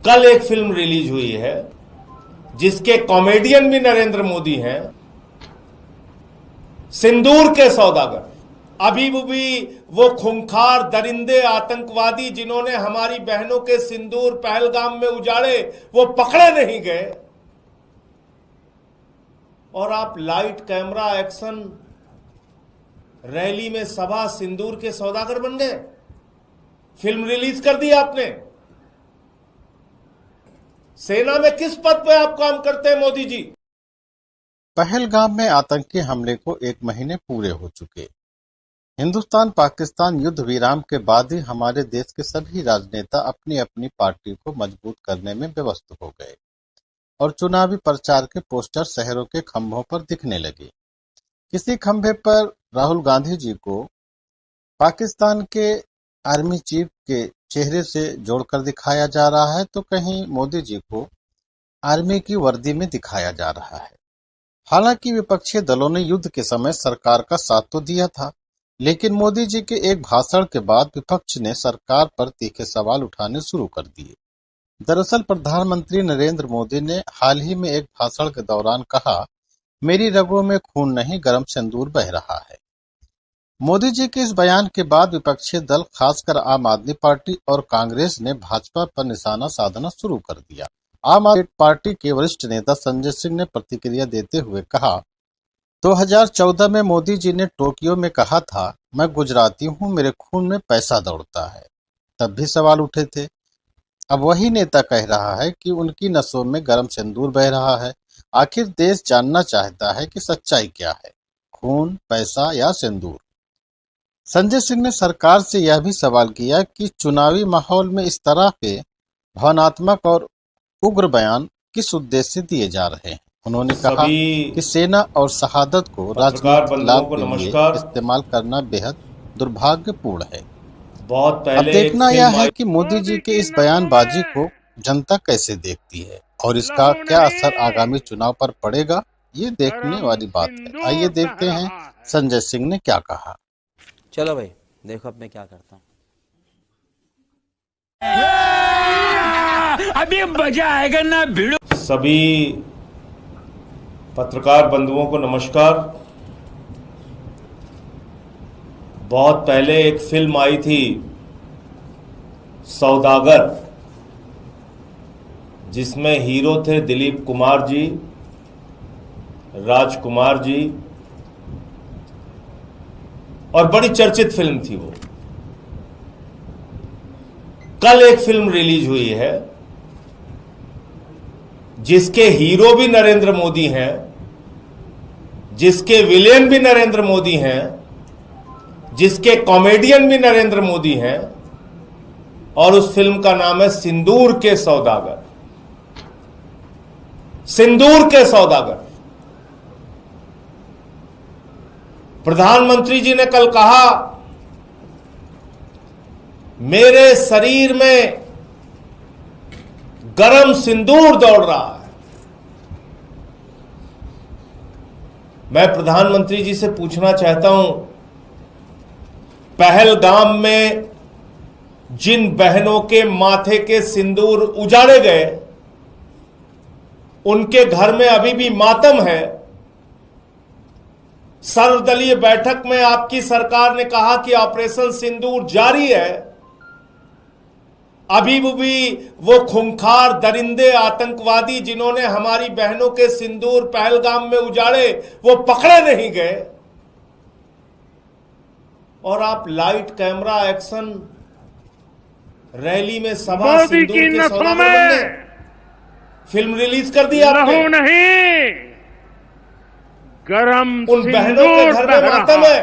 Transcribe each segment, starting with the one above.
कल एक film release हुई है जिसके कॉमेडियन भी नरेंद्र मोदी हैं, सिंदूर के सौदागर। अभी भी वो खूंखार दरिंदे आतंकवादी जिन्होंने हमारी बहनों के सिंदूर पहलगाम में उजाड़े, वो पकड़े नहीं गए। और आप लाइट कैमरा एक्शन रैली में सभा सिंदूर के सौदागर बन गए। फिल्म रिलीज कर दी आपने। सेना में किस पद पे आप काम करते हैं मोदी जी? पहलगाम में आतंकी हमले को 1 महीने पूरे हो चुके। हिंदुस्तान पाकिस्तान युद्ध विराम के बाद ही हमारे देश के सभी राजनेता अपनी अपनी पार्टी को मजबूत करने में व्यस्त हो गए और चुनावी प्रचार के पोस्टर शहरों के खंभों पर दिखने लगे। किसी खंभे पर राहुल गांधी जी को पाकिस्तान के आर्मी चीफ के चेहरे से जोड़कर दिखाया जा रहा है, तो कहीं मोदी जी को आर्मी की वर्दी में दिखाया जा रहा है। हालांकि विपक्षी दलों ने युद्ध के समय सरकार का साथ तो दिया था, लेकिन मोदी जी के एक भाषण के बाद विपक्ष ने सरकार पर तीखे सवाल उठाने शुरू कर दिए। दरअसल प्रधानमंत्री नरेंद्र मोदी ने हाल ही में एक भाषण के दौरान कहा, मेरी रगों में खून नहीं, गर्म सिंदूर बह रहा है। मोदी जी के इस बयान के बाद विपक्षी दल, खासकर आम आदमी पार्टी और कांग्रेस ने भाजपा पर निशाना साधना शुरू कर दिया। आम आदमी पार्टी के वरिष्ठ नेता संजय सिंह ने प्रतिक्रिया देते हुए कहा, 2014 में मोदी जी ने टोक्यो में कहा था, मैं गुजराती हूं, मेरे खून में पैसा दौड़ता है। तब भी सवाल उठे थे। अब वही नेता कह रहा है कि उनकी नसों में गर्म सिंदूर बह रहा है। आखिर देश जानना चाहता है कि सच्चाई क्या है, खून, पैसा या सिंदूर। संजय सिंह ने सरकार से यह भी सवाल किया कि चुनावी माहौल में इस तरह के भावनात्मक और उग्र बयान किस उद्देश्य से दिए जा रहे हैं। उन्होंने कहा कि सेना और शहादत को राजनीतिक लाभ के लिए इस्तेमाल करना बेहद दुर्भाग्यपूर्ण है। बहुत अब पहले देखना यह है कि मोदी जी के इस बयानबाजी को जनता कैसे देखती है और इसका क्या असर आगामी चुनाव पर पड़ेगा, ये देखने वाली बात है। आइए देखते हैं संजय सिंह ने क्या कहा। चलो भाई, देखो अब मैं क्या करता हूँ। अभी मजा आएगा ना भिड़ो। सभी पत्रकार बंधुओं को नमस्कार। बहुत पहले एक फिल्म आई थी सौदागर, जिसमें हीरो थे दिलीप कुमार जी, राजकुमार जी, और बड़ी चर्चित फिल्म थी वो। कल एक फिल्म रिलीज हुई है जिसके हीरो भी नरेंद्र मोदी हैं, जिसके विलेन भी नरेंद्र मोदी हैं, जिसके कॉमेडियन भी नरेंद्र मोदी हैं, और उस फिल्म का नाम है सिंदूर के सौदागर। सिंदूर के सौदागर। प्रधानमंत्री जी ने कल कहा, मेरे शरीर में गरम सिंदूर दौड़ रहा है। मैं प्रधानमंत्री जी से पूछना चाहता हूं, पहलगाम में जिन बहनों के माथे के सिंदूर उजाड़े गए, उनके घर में अभी भी मातम है। सर्वदलीय बैठक में आपकी सरकार ने कहा कि ऑपरेशन सिंदूर जारी है। अभी भी वो खूंखार दरिंदे आतंकवादी जिन्होंने हमारी बहनों के सिंदूर पहलगाम में उजाड़े, वो पकड़े नहीं गए। और आप लाइट कैमरा एक्शन रैली में सभा सिंदूर के सौदागर बन गए। फिल्म रिलीज कर दी आपने। नहीं, गरम उन बहनों के घर में मातम है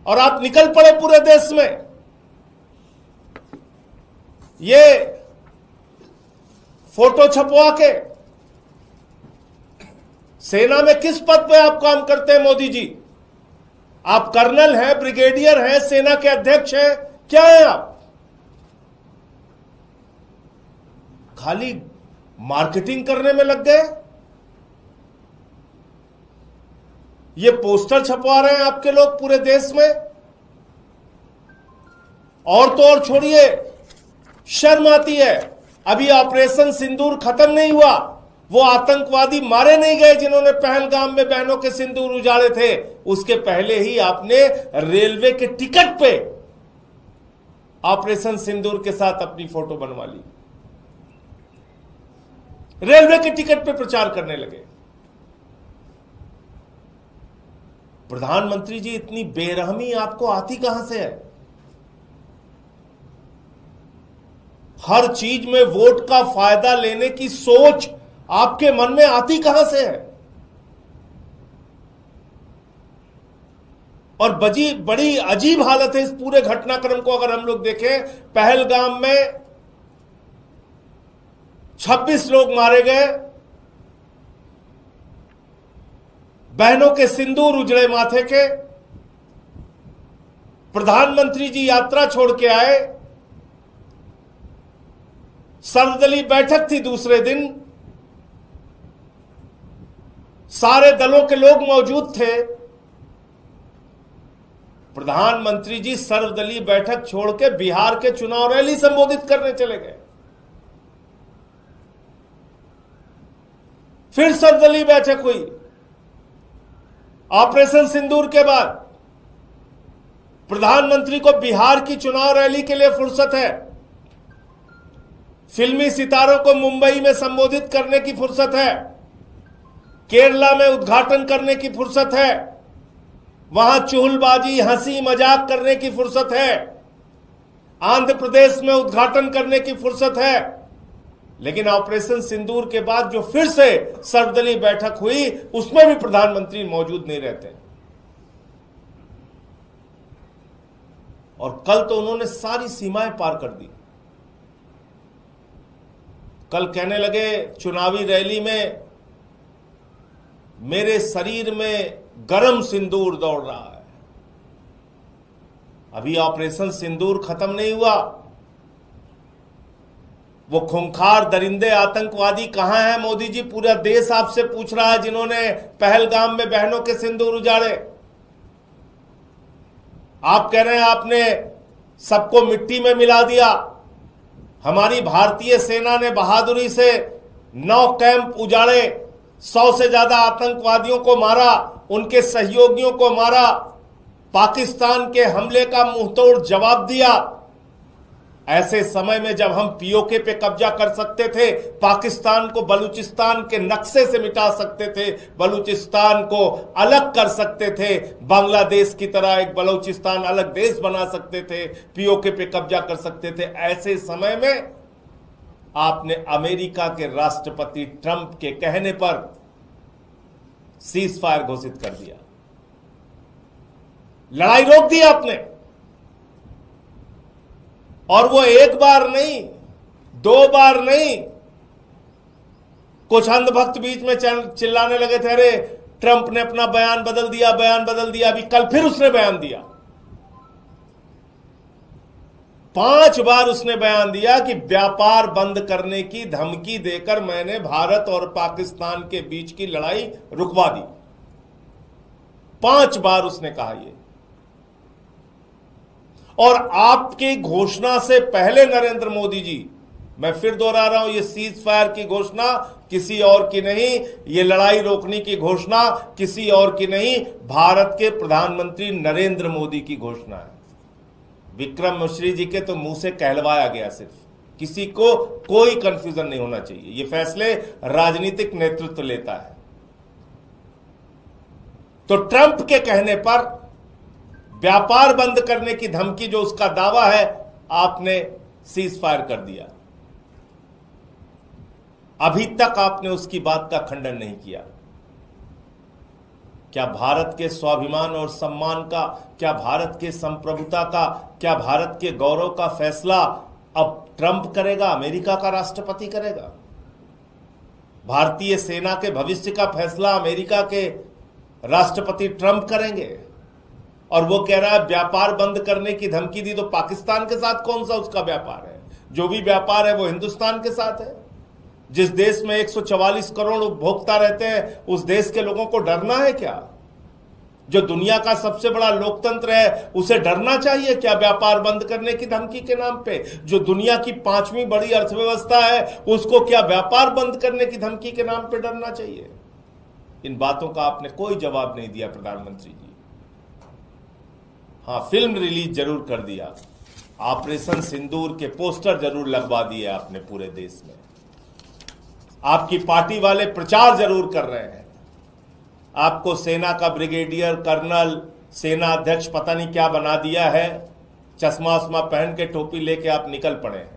और आप निकल पड़े पूरे देश में। ये फोटो छपवा के सेना में किस पद पे आप काम करते हैं मोदी जी? आप कर्नल हैं, ब्रिगेडियर हैं, सेना के अध्यक्ष हैं, क्या हैं आप? खाली मार्केटिंग करने में लग गए। ये पोस्टर छपवा रहे हैं आपके लोग पूरे देश में। और तो और छोड़िए, शर्म आती है अभी ऑपरेशन सिंदूर खत्म नहीं हुआ, वो आतंकवादी मारे नहीं गए जिन्होंने पहलगाम में बहनों के सिंदूर उजाड़े थे। उसके पहले ही आपने रेलवे के टिकट पे ऑपरेशन सिंदूर के साथ अपनी फोटो बनवा ली, रेलवे के टिकट पे प्रचार करने लगे। प्रधानमंत्री जी, इतनी बेरहमी आपको आती कहां से है? हर चीज में वोट का फायदा लेने की सोच आपके मन में आती कहां से है? और बड़ी अजीब हालत है इस पूरे घटनाक्रम को अगर हम लोग देखें। पहलगाम में 26 लोग मारे गए, बहनों के सिंदूर उजड़े माथे के। प्रधानमंत्री जी यात्रा छोड़ के आए, सर्वदलीय बैठक थी दूसरे दिन, सारे दलों के लोग मौजूद थे। प्रधानमंत्री जी सर्वदलीय बैठक छोड़ के बिहार के चुनाव रैली संबोधित करने चले गए। फिर सर्वदलीय बैठक हुई ऑपरेशन सिंदूर के बाद। प्रधानमंत्री को बिहार की चुनाव रैली के लिए फुर्सत है, फिल्मी सितारों को मुंबई में संबोधित करने की फुर्सत है, केरला में उद्घाटन करने की फुर्सत है, वहां चुहलबाजी हंसी मजाक करने की फुर्सत है, आंध्र प्रदेश में उद्घाटन करने की फुर्सत है। लेकिन ऑपरेशन सिंदूर के बाद जो फिर से सर्वदलीय बैठक हुई, उसमें भी प्रधानमंत्री मौजूद नहीं रहते। और कल तो उन्होंने सारी सीमाएं पार कर दी। कल कहने लगे चुनावी रैली में, मेरे शरीर में गरम सिंदूर दौड़ रहा है। अभी ऑपरेशन सिंदूर खत्म नहीं हुआ। वो खूंखार दरिंदे आतंकवादी कहां हैं मोदी जी? पूरा देश आपसे पूछ रहा है, जिन्होंने पहलगाम में बहनों के सिंदूर उजाड़े। आप कह रहे हैं आपने सबको मिट्टी में मिला दिया। हमारी भारतीय सेना ने बहादुरी से 9 कैंप उजाड़े, 100 से ज्यादा आतंकवादियों को मारा, उनके सहयोगियों को मारा, पाकिस्तान के हमले का मुंहतोड़ जवाब दिया। ऐसे समय में जब हम पीओके पे कब्जा कर सकते थे, पाकिस्तान को बलूचिस्तान के नक्शे से मिटा सकते थे, बलूचिस्तान को अलग कर सकते थे, बांग्लादेश की तरह एक बलूचिस्तान अलग देश बना सकते थे, पीओके पे कब्जा कर सकते थे, ऐसे समय में आपने अमेरिका के राष्ट्रपति ट्रंप के कहने पर सीज फायर घोषित कर दिया, लड़ाई रोक दी आपने। और वो एक बार नहीं, 2 बार नहीं। कुछ अंधभक्त बीच में चिल्लाने लगे थे, अरे ट्रंप ने अपना बयान बदल दिया, बयान बदल दिया। अभी कल फिर उसने बयान दिया, 5 बार उसने बयान दिया कि व्यापार बंद करने की धमकी देकर मैंने भारत और पाकिस्तान के बीच की लड़ाई रुकवा दी। 5 बार उसने कहा ये। और आपकी घोषणा से पहले नरेंद्र मोदी जी, मैं फिर दोहरा रहा हूं, ये सीज फायर की घोषणा किसी और की नहीं, ये लड़ाई रोकने की घोषणा किसी और की नहीं, भारत के प्रधानमंत्री नरेंद्र मोदी की घोषणा है। विक्रम मिश्री जी के तो मुंह से कहलवाया गया, सिर्फ किसी को कोई कंफ्यूजन नहीं होना चाहिए। ये फैसले राजनीतिक नेतृत्व लेता है। तो ट्रंप के कहने पर व्यापार बंद करने की धमकी जो उसका दावा है, आपने सीज फायर कर दिया। अभी तक आपने उसकी बात का खंडन नहीं किया। क्या भारत के स्वाभिमान और सम्मान का, क्या भारत के संप्रभुता का, क्या भारत के गौरव का फैसला अब ट्रंप करेगा, अमेरिका का राष्ट्रपति करेगा? भारतीय सेना के भविष्य का फैसला अमेरिका के राष्ट्रपति ट्रंप करेंगे। और वो कह रहा है व्यापार बंद करने की धमकी दी, तो पाकिस्तान के साथ कौन सा उसका व्यापार है? जो भी व्यापार है वो हिंदुस्तान के साथ है। जिस देश में 144 करोड़ उपभोक्ता रहते हैं, उस देश के लोगों को डरना है क्या? जो दुनिया का सबसे बड़ा लोकतंत्र है उसे डरना चाहिए क्या व्यापार बंद करने की धमकी के नाम पे? जो दुनिया की 5वीं बड़ी अर्थव्यवस्था है उसको क्या व्यापार बंद करने की धमकी के नाम पे डरना चाहिए? इन बातों का आपने कोई जवाब नहीं दिया प्रधानमंत्री जी। हां, फिल्म रिलीज जरूर कर दिया, ऑपरेशन सिंदूर के पोस्टर जरूर लगवा दिए आपने पूरे देश में, आपकी पार्टी वाले प्रचार जरूर कर रहे हैं, आपको सेना का ब्रिगेडियर कर्नल, सेना अध्यक्ष पता नहीं क्या बना दिया है, चश्मा उस्मा पहन के टोपी लेके आप निकल पड़े हैं।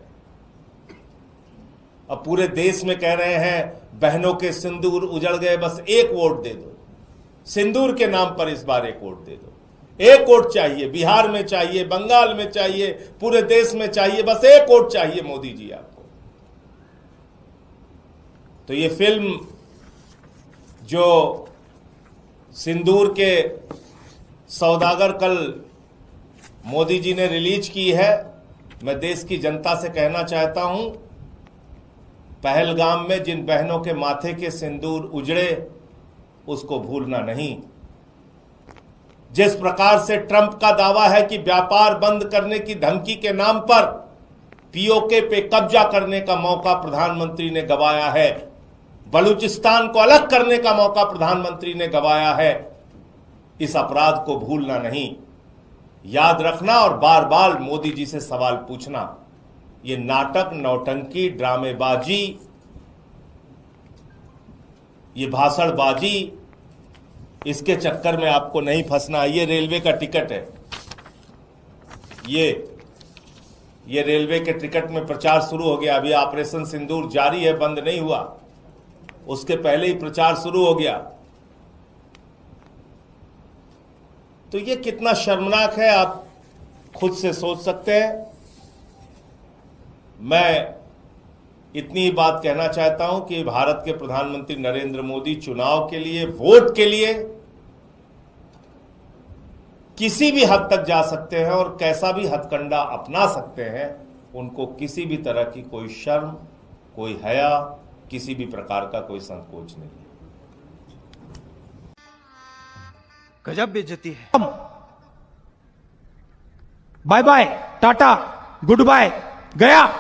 अब पूरे देश में कह रहे हैं बहनों के सिंदूर उजड़ गए, बस एक वोट दे दो, सिंदूर के नाम पर इस बार एक वोट दे दो। एक वोट चाहिए, बिहार में चाहिए, बंगाल में चाहिए, पूरे देश में चाहिए, बस एक वोट चाहिए मोदी जी आपको। तो ये फिल्म जो सिंदूर के सौदागर कल मोदी जी ने रिलीज की है, मैं देश की जनता से कहना चाहता हूं, पहलगाम में जिन बहनों के माथे के सिंदूर उजड़े उसको भूलना नहीं। जिस प्रकार से ट्रंप का दावा है कि व्यापार बंद करने की धमकी के नाम पर पीओके पे कब्जा करने का मौका प्रधानमंत्री ने गंवाया है, बलूचिस्तान को अलग करने का मौका प्रधानमंत्री ने गंवाया है, इस अपराध को भूलना नहीं, याद रखना और बार बार मोदी जी से सवाल पूछना। ये नाटक, नौटंकी, ड्रामेबाजी, ये भाषणबाजी, इसके चक्कर में आपको नहीं फंसना। ये रेलवे का टिकट है, ये रेलवे के टिकट में प्रचार शुरू हो गया। अभी ऑपरेशन सिंदूर जारी है, बंद नहीं हुआ, उसके पहले ही प्रचार शुरू हो गया। तो ये कितना शर्मनाक है आप खुद से सोच सकते हैं। मैं इतनी ही बात कहना चाहता हूं कि भारत के प्रधानमंत्री नरेंद्र मोदी चुनाव के लिए, वोट के लिए किसी भी हद तक जा सकते हैं और कैसा भी हथकंडा अपना सकते हैं। उनको किसी भी तरह की कोई शर्म, कोई हया, किसी भी प्रकार का कोई संकोच नहीं है। गजब बेइज्जती है। Bye bye, tata, good bye, गया।